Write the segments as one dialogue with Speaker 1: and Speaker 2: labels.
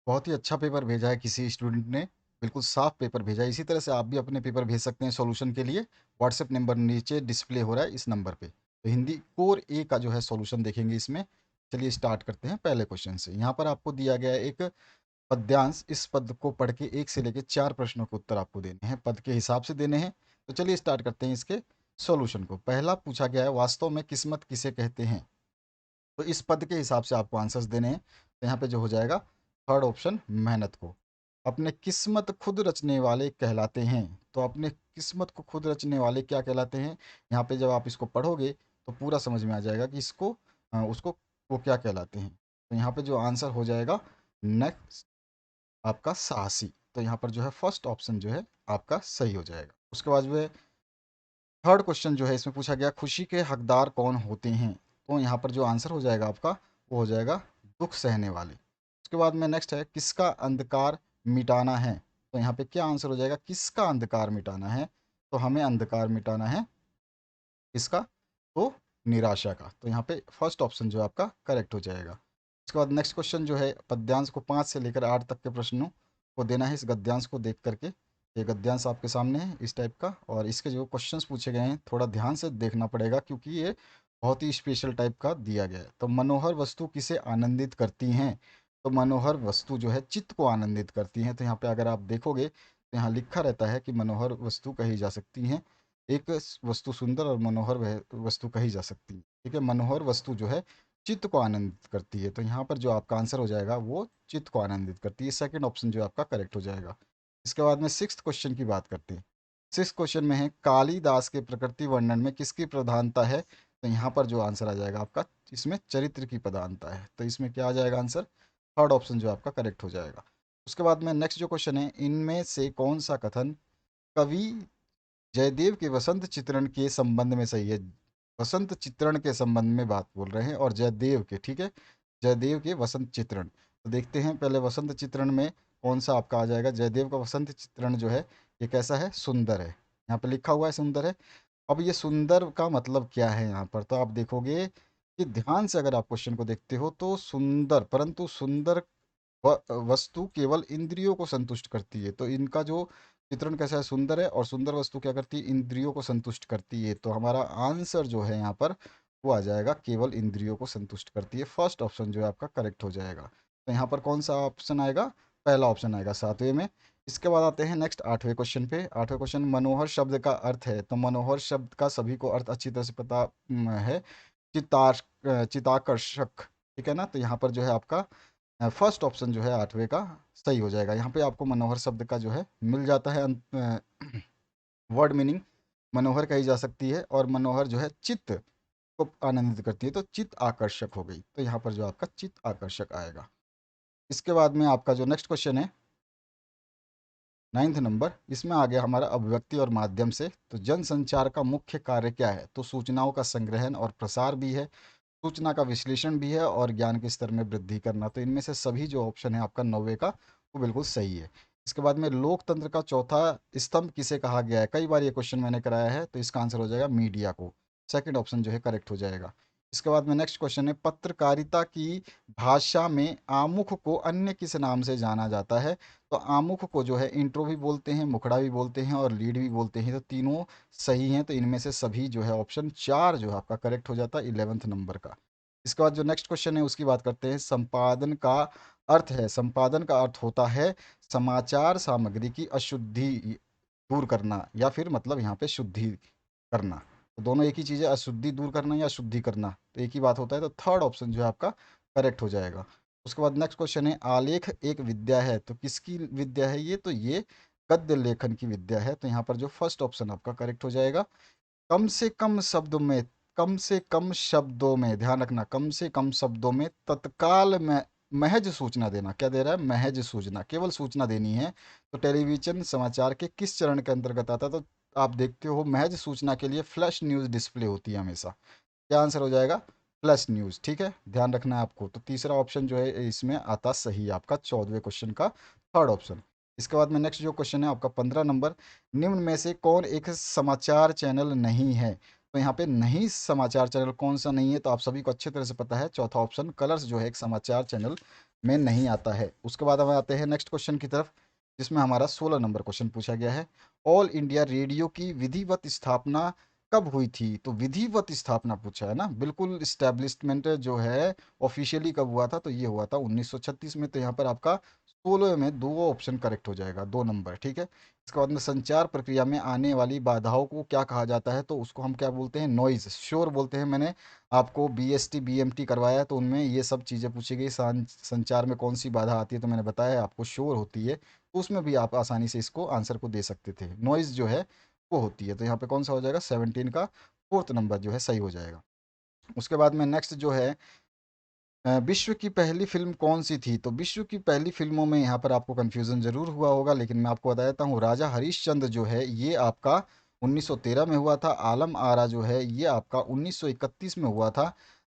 Speaker 1: बहुत ही अच्छा पेपर भेजा है किसी स्टूडेंट ने, बिल्कुल साफ पेपर भेजा है। इसी तरह से आप भी अपने पेपर भेज सकते हैं सॉल्यूशन के लिए। व्हाट्सएप नंबर नीचे डिस्प्ले हो रहा है इस नंबर पे। तो हिंदी कोर ए का जो है सॉल्यूशन देखेंगे इसमें। चलिए स्टार्ट करते हैं पहले क्वेश्चन से। यहाँ पर आपको दिया गया है एक पद्यांश। इस पद को पढ़ के 1 से लेके 4 प्रश्नों के उत्तर आपको देने हैं, पद के हिसाब से देने हैं। तो चलिए स्टार्ट करते हैं इसके सॉल्यूशन को। पहला पूछा गया है, वास्तव में किस्मत किसे कहते हैं? तो इस पद के हिसाब से आपको आंसर्स देने हैं। तो यहाँ पे जो हो जाएगा थर्ड ऑप्शन, मेहनत को। अपने किस्मत खुद रचने वाले कहलाते हैं। तो अपने किस्मत को खुद रचने वाले क्या कहलाते हैं? यहाँ पे जब आप इसको पढ़ोगे तो पूरा समझ में आ जाएगा कि इसको उसको वो क्या कहलाते हैं। तो यहाँ पे जो आंसर हो जाएगा नेक्स्ट आपका साहसी। तो यहाँ पर जो है फर्स्ट ऑप्शन जो है आपका सही हो जाएगा। उसके बाद जो है थर्ड क्वेश्चन जो है इसमें पूछा गया, खुशी के हकदार कौन होते हैं? तो यहाँ पर जो आंसर हो जाएगा आपका वो हो जाएगा दुख सहने वाले। उसके बाद में नेक्स्ट है, किसका अंधकार मिटाना है? तो यहाँ पे क्या आंसर हो जाएगा, किसका अंधकार मिटाना है? तो हमें अंधकार मिटाना है किसका? तो निराशा का। तो यहाँ पे फर्स्ट ऑप्शन जो है आपका करेक्ट हो जाएगा। उसके बाद नेक्स्ट क्वेश्चन जो है, पद्यांश को 5 से लेकर 8 तक के प्रश्नों को देना है इस गद्यांश को देख करके। ये गद्यांश आपके सामने है इस टाइप का, और इसके जो क्वेश्चंस पूछे गए हैं थोड़ा ध्यान से देखना पड़ेगा क्योंकि ये बहुत ही स्पेशल टाइप का दिया गया है। तो मनोहर वस्तु किसे आनंदित करती हैं? तो मनोहर वस्तु जो है चित्त को आनंदित करती हैं। तो यहाँ पे अगर आप देखोगे तो यहाँ लिखा रहता है कि मनोहर वस्तु कही जा सकती हैं, एक वस्तु सुंदर और मनोहर वस्तु कही जा सकती है। ठीक है, मनोहर वस्तु जो है चित्त को आनंदित करती है। तो यहाँ पर जो आपका आंसर हो जाएगा वो चित्त को आनंदित करती है। सेकंड ऑप्शन जो है आपका करेक्ट हो जाएगा। इसके बाद में सिक्स्थ क्वेश्चन की बात करते हैं। सिक्स्थ क्वेश्चन में है, कालिदास के प्रकृति वर्णन में किसकी प्रधानता है? तो यहाँ पर जो आंसर आ जाएगा आपका, इसमें चरित्र की प्रधानता है। तो इसमें क्या आ जाएगा आंसर? थर्ड ऑप्शन जो आपका करेक्ट हो जाएगा। उसके बाद में नेक्स्ट जो क्वेश्चन है, इनमें से कौन सा कथन कवि जयदेव के वसंत चित्रण के संबंध में सही है? वसंत चित्रण के संबंध में बात बोल रहे हैं और जयदेव के, ठीक है, जयदेव के वसंत चित्रण। तो देखते हैं पहले वसंत चित्रण में कौन सा आपका आ जाएगा। जयदेव का वसंत चित्रण जो है ये कैसा है? सुंदर है। यहाँ पे लिखा हुआ है सुंदर है। अब ये सुंदर का मतलब क्या है यहाँ पर? तो आप देखोगे कि ध्यान से अगर आप क्वेश्चन को देखते हो तो सुंदर, परंतु सुंदर वस्तु केवल इंद्रियों को संतुष्ट करती है। तो इनका जो चित्रण कैसा है? सुंदर है, और सुंदर वस्तु क्या करती है? इंद्रियों को संतुष्ट करती है। तो हमारा आंसर जो है यहाँ पर वो आ जाएगा केवल इंद्रियों को संतुष्ट करती है। फर्स्ट ऑप्शन जो है आपका करेक्ट हो जाएगा। तो यहाँ पर कौन सा ऑप्शन आएगा? पहला ऑप्शन आएगा सातवें में। इसके बाद आते हैं नेक्स्ट आठवें क्वेश्चन पे। आठवें क्वेश्चन, मनोहर शब्द का अर्थ है। तो मनोहर शब्द का सभी को अर्थ अच्छी तरह से पता है, चितार चिताकर्षक। ठीक है ना? तो यहाँ पर जो है आपका फर्स्ट ऑप्शन जो है आठवें का सही हो जाएगा। यहाँ पे आपको मनोहर शब्द का जो है मिल जाता है वर्ड मीनिंग। मनोहर कही जा सकती है और मनोहर जो है चित्त को आनंदित करती है, तो चित्त आकर्षक हो गई। तो यहाँ पर जो आपका चित्त आकर्षक आएगा। इसके बाद में आपका जो नेक्स्ट क्वेश्चन है, नाइन्थ नंबर, इसमें आ गया हमारा अभिव्यक्ति और माध्यम से। तो जनसंचार का मुख्य कार्य क्या है? तो सूचनाओं का संग्रहण और प्रसार भी है, सूचना का विश्लेषण भी है, और ज्ञान के स्तर में वृद्धि करना। तो इनमें से सभी जो ऑप्शन है आपका नौवे का वो बिल्कुल सही है। इसके बाद में लोकतंत्र का चौथा स्तंभ किसे कहा गया है? कई बार ये क्वेश्चन मैंने कराया है, तो इसका आंसर हो जाएगा मीडिया को। सेकंड ऑप्शन जो है करेक्ट हो जाएगा। इसके बाद में नेक्स्ट क्वेश्चन है, पत्रकारिता की भाषा में आमुख को अन्य किस नाम से जाना जाता है? तो आमुख को जो है इंट्रो भी बोलते हैं, मुखड़ा भी बोलते हैं, और लीड भी बोलते हैं। तो तीनों सही हैं। तो इनमें से सभी जो है ऑप्शन चार जो है आपका करेक्ट हो जाता है 11th नंबर का। इसके बाद जो नेक्स्ट क्वेश्चन है उसकी बात करते हैं। संपादन का अर्थ है, संपादन का अर्थ होता है समाचार सामग्री की अशुद्धि दूर करना, या फिर मतलब यहाँ पे शुद्धि करना। तो दोनों एक ही चीज़ है, अशुद्धि दूर करना या शुद्धि करना, तो एक ही बात होता है। तो थर्ड ऑप्शन जो है आपका करेक्ट हो जाएगा। उसके बाद नेक्स्ट क्वेश्चन है, आलेख एक विद्या है। तो किसकी विद्या है ये? तो ये गद्य लेखन की विद्या है। तो यहाँ पर जो फर्स्ट ऑप्शन आपका करेक्ट हो जाएगा। कम से कम शब्दों में, कम से कम शब्दों में, ध्यान रखना, कम से कम शब्दों में तत्काल में महज सूचना देना। क्या दे रहा है? महज सूचना, केवल सूचना देनी है। तो टेलीविजन समाचार के किस चरण के अंतर्गत आता है? तो आप देखते हो महज सूचना के लिए फ्लैश न्यूज़ डिस्प्ले होती है हमेशा। क्या आंसर हो जाएगा? Flash news. ठीक है, ध्यान रखना है आपको। तो तीसरा ऑप्शन जो है इसमें आता सही है आपका 14वें क्वेश्चन का थर्ड ऑप्शन। इसके बाद में नेक्स्ट जो क्वेश्चन है आपका 15 नंबर, निम्न में से कौन एक समाचार चैनल नहीं है? तो यहाँ पे नहीं समाचार चैनल कौन सा नहीं है? तो आप सभी को अच्छी तरह से पता है, चौथा ऑप्शन कलर्स जो है एक समाचार चैनल में नहीं आता है। उसके बाद हम आते हैं नेक्स्ट क्वेश्चन की तरफ, जिसमें हमारा 16 नंबर क्वेश्चन पूछा गया है। ऑल इंडिया रेडियो की विधिवत स्थापना कब हुई थी? तो विधिवत स्थापना पूछा है ना, बिल्कुल इस्टेब्लिशमेंट जो है ऑफिशियली कब हुआ था, तो ये हुआ था 1936 में। तो यहाँ पर आपका 16 में दो ऑप्शन करेक्ट हो जाएगा, 2 नंबर, ठीक है। इसके बाद में संचार प्रक्रिया में आने वाली बाधाओं को क्या कहा जाता है? तो उसको हम क्या बोलते हैं? नॉइज, शोर बोलते हैं। मैंने आपको बीएसटी बीएमटी करवाया है, तो उनमें ये सब चीज़ें पूछी गई। संचार में कौन सी बाधा आती है? तो मैंने बताया आपको शोर होती है। तो उसमें भी आप आसानी से इसको आंसर को दे सकते थे। नॉइज़ जो है वो होती है। तो यहाँ पे कौन सा हो जाएगा? 17 का फोर्थ नंबर जो है सही हो जाएगा। उसके बाद में नेक्स्ट जो है, विश्व की पहली फिल्म कौन सी थी? तो विश्व की पहली फिल्मों में यहाँ पर आपको कंफ्यूजन जरूर हुआ होगा, लेकिन मैं आपको बता देता हूँ। राजा हरिश्चंद्र जो है ये आपका 1913 में हुआ था। आलम आरा जो है ये आपका 1931 में हुआ था।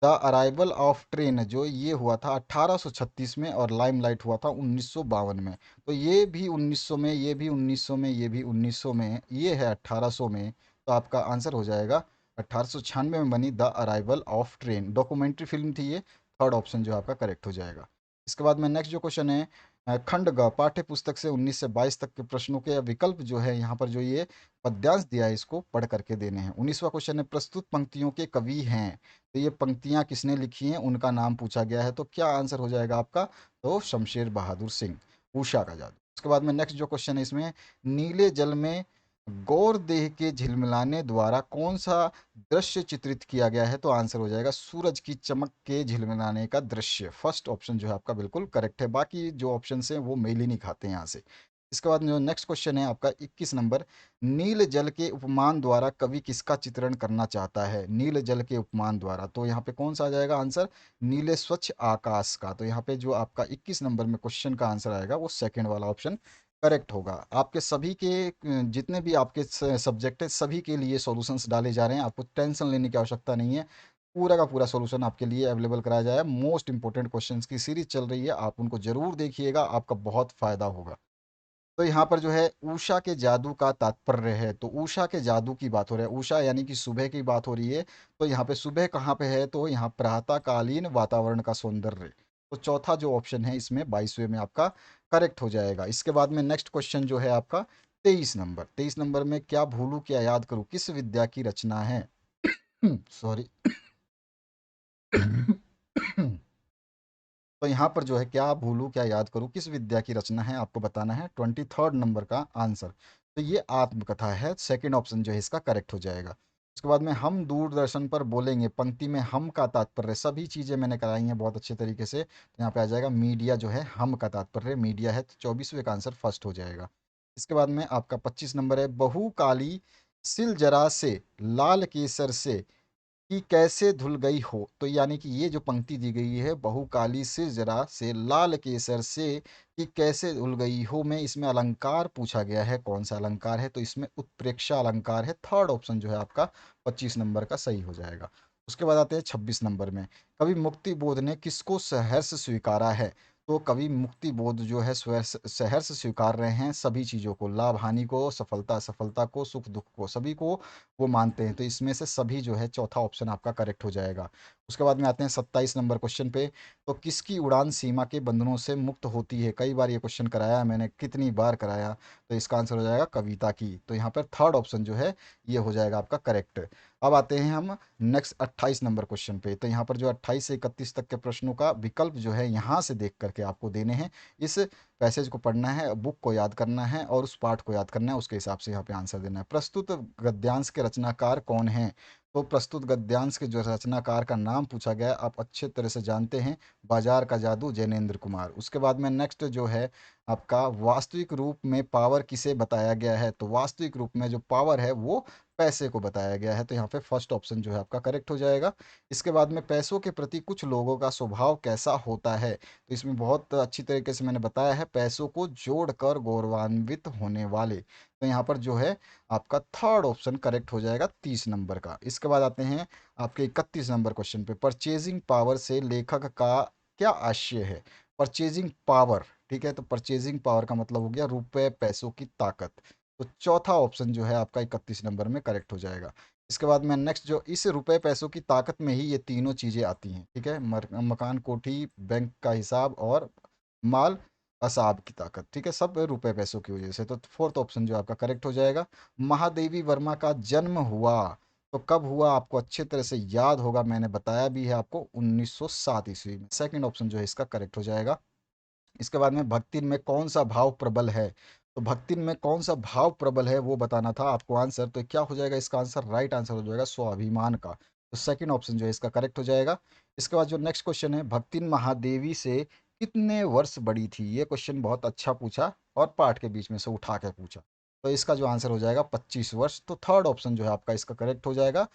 Speaker 1: द अराइवल ऑफ ट्रेन जो ये हुआ था 1836 में, और लाइमलाइट हुआ था 1952 में। तो ये भी 1900 में, ये भी 1900 में, ये भी 1900 में, ये है 1800 में। तो आपका आंसर हो जाएगा 1896 में बनी the arrival of train. Documentary film थी ये। थर्ड ऑप्शन जो है आपका करेक्ट हो जाएगा। इसके बाद में नेक्स्ट जो क्वेश्चन है, खंड ग पाठ्य पुस्तक से 19 से 22 तक के प्रश्नों के विकल्प जो है यहाँ पर जो ये पद्यांश दिया है इसको पढ़ करके देने हैं। 19वां क्वेश्चन है, प्रस्तुत पंक्तियों के कवि हैं। तो ये पंक्तियाँ किसने लिखी हैं, उनका नाम पूछा गया है। तो क्या आंसर हो जाएगा आपका? तो शमशेर बहादुर सिंह, उषा का जादू। उसके बाद में नेक्स्ट जो क्वेश्चन है इसमें, नीले जल में गौर देह के झिलमिलाने द्वारा कौन सा दृश्य चित्रित किया गया है? तो आंसर हो जाएगा सूरज की चमक के झिलमिलाने का दृश्य। फर्स्ट ऑप्शन जो है आपका बिल्कुल करेक्ट है। बाकी जो ऑप्शन हैं वो मेल ही नहीं खाते हैं यहाँ से। इसके बाद जो नेक्स्ट क्वेश्चन है आपका 21 नंबर, नील जल के उपमान द्वारा कवि किसका चित्रण करना चाहता है? नील जल के उपमान द्वारा, तो यहाँ पे कौन सा आ जाएगा आंसर? नीले स्वच्छ आकाश का। तो यहाँ पे जो आपका 21 नंबर में क्वेश्चन का आंसर आएगा वो सेकंड वाला ऑप्शन करेक्ट होगा। आपके सभी के जितने भी आपके सब्जेक्ट है सभी के लिए सॉल्यूशंस डाले जा रहे हैं। आपको टेंशन लेने की आवश्यकता नहीं है। पूरा का पूरा सॉल्यूशन आपके लिए अवेलेबल कराया जाए। मोस्ट इंपॉर्टेंट क्वेश्चंस की सीरीज चल रही है, आप उनको जरूर देखिएगा, आपका बहुत फायदा होगा। तो यहाँ पर जो है उषा के जादू का तात्पर्य है। तो उषा के जादू की बात हो रही है, उषा यानी कि सुबह की बात हो रही है। तो यहाँ पे सुबह कहाँ पे है? तो यहाँ प्रातःकालीन वातावरण का सौंदर्य। तो चौथा जो ऑप्शन है इसमें 22वें में आपका करेक्ट हो जाएगा। इसके बाद में नेक्स्ट क्वेश्चन जो है आपका 23 नंबर। 23 नंबर में, क्या भूलू क्या याद करूँ किस विद्या की रचना है? सॉरी। तो यहाँ पर जो है, क्या भूलूं क्या याद करूं किस विद्या की रचना है, आपको बताना है। 23rd नंबर का आंसर तो ये आत्मकथा है। सेकंड ऑप्शन जो है इसका करेक्ट हो जाएगा। उसके बाद में, हम दूरदर्शन पर बोलेंगे पंक्ति में हम का तात्पर्य, सभी चीज़ें मैंने कराई हैं बहुत अच्छे तरीके से। तो यहाँ पे आ जाएगा मीडिया जो है, हम का तात्पर्य मीडिया है। तो 24वें का आंसर फर्स्ट हो जाएगा। इसके बाद में आपका 25 नंबर है, बहु काली सिल जरा से लाल केसर से कि कैसे धुल गई हो। तो यानी कि ये जो पंक्ति दी गई है, बहुकाली सिर जरा से लाल केसर से कि कैसे धुल गई हो में, इसमें अलंकार पूछा गया है। कौन सा अलंकार है? तो इसमें उत्प्रेक्षा अलंकार है। थर्ड ऑप्शन जो है आपका 25 नंबर का सही हो जाएगा। उसके बाद आते हैं 26 नंबर में, कवि मुक्ति बोध ने किसको सहर्ष स्वीकारा है? तो कवि मुक्ति बोध जो है सहर्ष स्वीकार रहे हैं सभी चीज़ों को, लाभ हानि को, सफलता असफलता को, सुख दुख को, सभी को वो मानते हैं। तो इसमें से सभी जो है चौथा ऑप्शन आपका करेक्ट हो जाएगा। उसके बाद में आते हैं 27 नंबर क्वेश्चन पे, तो किसकी उड़ान सीमा के बंधनों से मुक्त होती है? कई बार ये क्वेश्चन कराया है मैंने, कितनी बार कराया। तो इसका आंसर हो जाएगा कविता की। तो यहाँ पर थर्ड ऑप्शन जो है ये हो जाएगा आपका करेक्ट। अब आते हैं हम नेक्स्ट 28 नंबर क्वेश्चन पे। तो यहाँ पर जो 28 से 31 तक के प्रश्नों का विकल्प जो है यहाँ से देख करके आपको देने हैं। इस पैसेज को पढ़ना है, बुक को याद करना है और उस पाठ को याद करना है, उसके हिसाब से यहाँ पे आंसर देना है। प्रस्तुत गद्यांश के रचनाकार कौन हैं? तो प्रस्तुत गद्यांश के जो रचनाकार का नाम पूछा गया है, आप अच्छे तरह से जानते हैं, बाजार का जादू, जैनेन्द्र कुमार। उसके बाद में नेक्स्ट जो है आपका, वास्तविक रूप में पावर किसे बताया गया है? तो वास्तविक रूप में जो पावर है वो पैसे को बताया गया है। तो यहाँ पे फर्स्ट ऑप्शन जो है आपका करेक्ट हो जाएगा। इसके बाद में, पैसों के प्रति कुछ लोगों का स्वभाव कैसा होता है? तो इसमें बहुत अच्छी तरीके से मैंने बताया है, पैसों को जोड़कर गौरवान्वित होने वाले। तो यहाँ पर जो है आपका थर्ड ऑप्शन करेक्ट हो जाएगा 30 नंबर का। इसके बाद आते हैं आपके 31 नंबर क्वेश्चन पे, परचेजिंग पावर से लेखक का क्या आशय है? परचेजिंग पावर, ठीक है। तो परचेजिंग पावर का मतलब हो गया रुपए पैसों की ताकत। तो चौथा ऑप्शन जो है आपका 31 नंबर में करेक्ट हो जाएगा। इसके बाद में नेक्स्ट जो इस रुपए पैसों की ताकत में ही ये तीनों चीज़ें आती हैं, ठीक है, मकान, कोठी, बैंक का हिसाब और माल असाब की ताकत, ठीक है, सब रुपए पैसों की वजह से। तो फोर्थ ऑप्शन जो आपका करेक्ट हो जाएगा। महादेवी वर्मा का जन्म हुआ तो कब हुआ, आपको अच्छे तरह से याद होगा, मैंने बताया भी है आपको, 1907 ईस्वी में। सेकंड ऑप्शन जो है इसका करेक्ट हो जाएगा। इसके बाद में भक्ति में कौन सा भाव प्रबल है, तो भक्ति में कौन सा भाव प्रबल है वो बताना था आपको आंसर। तो क्या हो जाएगा इसका आंसर, राइट आंसर हो जाएगा स्वाभिमान का। तो सेकंड ऑप्शन जो है इसका करेक्ट हो जाएगा। इसके बाद जो नेक्स्ट क्वेश्चन है, भक्ति महादेवी से कितने वर्ष बड़ी थी, ये क्वेश्चन बहुत अच्छा पूछा और पार्ट के बीच में से उठा के पूछा। तो इसका जो आंसर हो जाएगा 25 वर्ष। तो थर्ड ऑप्शन जो है आपका इसका करेक्ट हो जाएगा,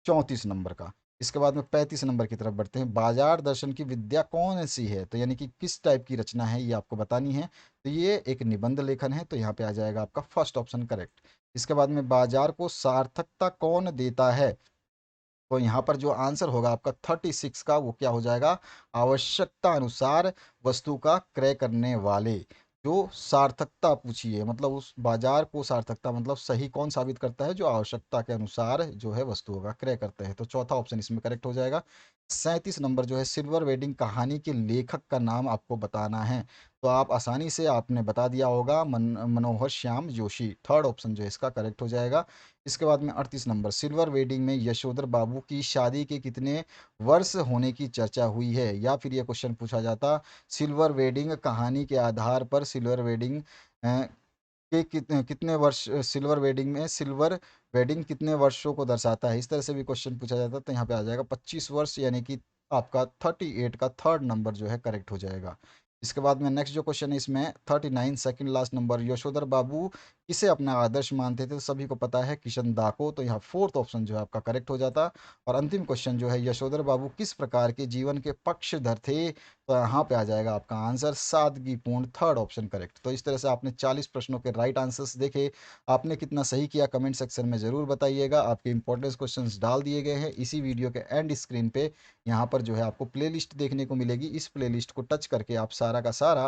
Speaker 1: 34 नंबर का। इसके बाद में 35 नंबर की तरफ बढ़ते हैं। बाजार दर्शन की विद्या कौन सी है, तो यानी कि किस टाइप की रचना है ये आपको बतानी है। तो ये एक निबंध लेखन है, तो यहाँ पे आ जाएगा आपका फर्स्ट ऑप्शन करेक्ट। इसके बाद में बाजार को सार्थकता कौन देता है, तो यहाँ पर जो आंसर होगा आपका 36 का, वो क्या हो जाएगा, आवश्यकता अनुसार वस्तु का क्रय करने वाले। जो सार्थकता पूछी है, मतलब उस बाजार को सार्थकता मतलब सही कौन साबित करता है, जो आवश्यकता के अनुसार जो है वस्तुओं का क्रय करते हैं। तो चौथा ऑप्शन इसमें करेक्ट हो जाएगा। 37 नंबर जो है, सिल्वर वेडिंग कहानी के लेखक का नाम आपको बताना है। तो आप आसानी से आपने बता दिया होगा, मनोहर श्याम जोशी। थर्ड ऑप्शन जो है इसका करेक्ट हो जाएगा। इसके बाद में 38 नंबर, सिल्वर वेडिंग में यशोधर बाबू की शादी के कितने वर्ष होने की चर्चा हुई है, या फिर यह क्वेश्चन पूछा जाता, सिल्वर वेडिंग कहानी के आधार पर सिल्वर वेडिंग के कितने वर्ष, सिल्वर वेडिंग में सिल्वर वेडिंग कितने वर्षों को दर्शाता है, इस तरह से भी क्वेश्चन पूछा जाता। तो यहाँ पे आ जाएगा 25 वर्ष, यानी कि आपका 38 का थर्ड नंबर जो है करेक्ट हो जाएगा। इसके बाद में नेक्स्ट जो क्वेश्चन है इसमें 39 सेकंड लास्ट नंबर, यशोधर बाबू किसे अपना आदर्श मानते थे, तो सभी को पता है किशन दा को। तो यहाँ फोर्थ ऑप्शन जो है आपका करेक्ट हो जाता। और अंतिम क्वेश्चन जो है, यशोधर बाबू किस प्रकार के जीवन के पक्षधर थे, तो यहाँ पे आ जाएगा आपका आंसर सादगीपूर्ण, थर्ड ऑप्शन करेक्ट। तो इस तरह से आपने 40 प्रश्नों के राइट आंसर्स देखे। आपने कितना सही किया कमेंट सेक्शन में ज़रूर बताइएगा। आपके इंपॉर्टेंस क्वेश्चंस डाल दिए गए हैं इसी वीडियो के एंड स्क्रीन पे। यहाँ पर जो है आपको प्लेलिस्ट देखने को मिलेगी, इस प्लेलिस्ट को टच करके आप सारा का सारा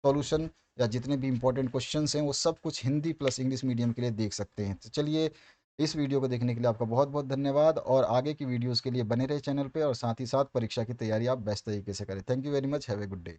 Speaker 1: सॉल्यूशन या जितने भी इंपॉर्टेंट क्वेश्चंस हैं वो सब कुछ हिंदी प्लस इंग्लिश मीडियम के लिए देख सकते हैं। तो चलिए, इस वीडियो को देखने के लिए आपका बहुत बहुत धन्यवाद, और आगे की वीडियोस के लिए बने रहे चैनल पे, और साथ ही साथ परीक्षा की तैयारी आप बेस्ट तरीके से करें। Thank you very much, have a good day.